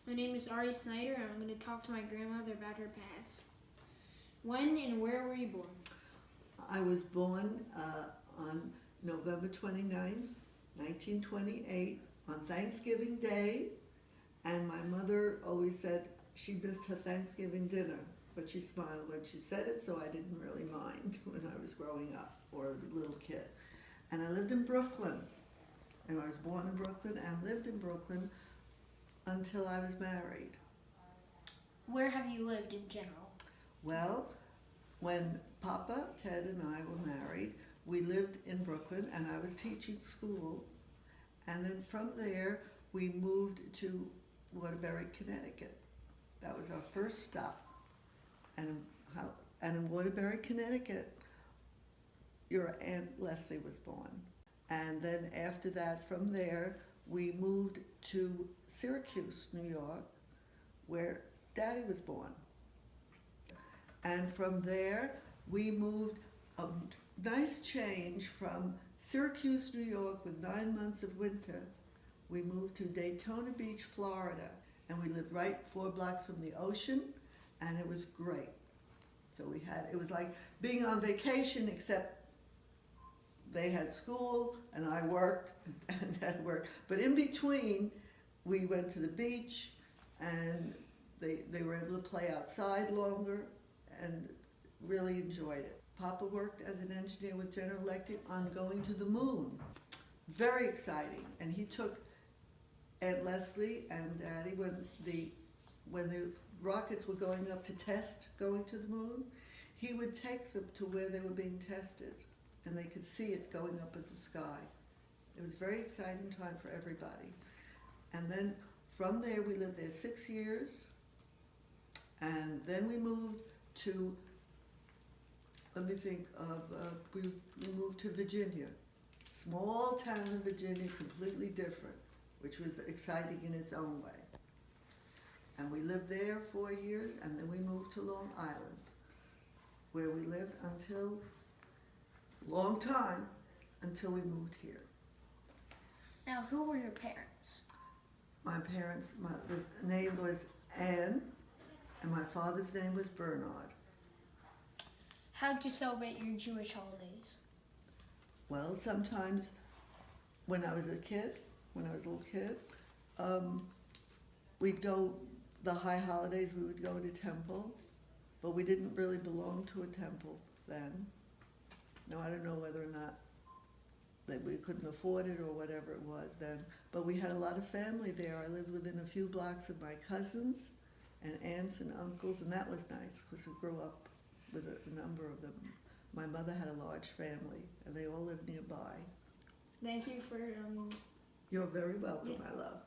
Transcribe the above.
My name is Ari Snyder, and I'm going to talk to my grandmother about her past. When and where were you born? I was born on November 29th, 1928, on Thanksgiving Day, and my mother always said she missed her Thanksgiving dinner, but she smiled when she said it, so I didn't really mind when I was growing up, or a little kid. And I lived in Brooklyn, and I was born in Brooklyn and lived in Brooklyn until I was married. Where have you lived in general? Well, when Papa, Ted, and I were married, we lived in Brooklyn, and I was teaching school. And then from there, we moved to Waterbury, Connecticut. That was our first stop. And in Waterbury, Connecticut, your Aunt Leslie was born. And then after that, from there, we moved to Syracuse, New York, where Daddy was born. And from there, we moved a nice change from Syracuse, New York, with 9 months of winter. We moved to Daytona Beach, Florida, and we lived right 4 blocks from the ocean, and it was great. So it was like being on vacation, except they had school and I worked and Dad worked. But in between, we went to the beach, and they were able to play outside longer and really enjoyed it. Papa worked as an engineer with General Electric on going to the moon. Very exciting. And he took Aunt Leslie and Daddy when the rockets were going up to test going to the moon. He would take them to where they were being tested, and they could see it going up at the sky. It was a very exciting time for everybody. And then from there, we lived there 6 years, and then we moved to, we moved to Virginia. Small town in Virginia, completely different, which was exciting in its own way. And we lived there 4 years, and then we moved to Long Island, where we lived until, long time, until we moved here. Now, who were your parents? My parents, name was Anne, and my father's name was Bernard. How did you celebrate your Jewish holidays? Well, sometimes when I was a little kid, we'd go, the high holidays, we would go to temple, but we didn't really belong to a temple then. No, I don't know whether or not that we couldn't afford it or whatever it was then, but we had a lot of family there. I lived within a few blocks of my cousins and aunts and uncles, and that was nice because I grew up with a number of them. My mother had a large family, and they all lived nearby. Thank you for You're very welcome, my love.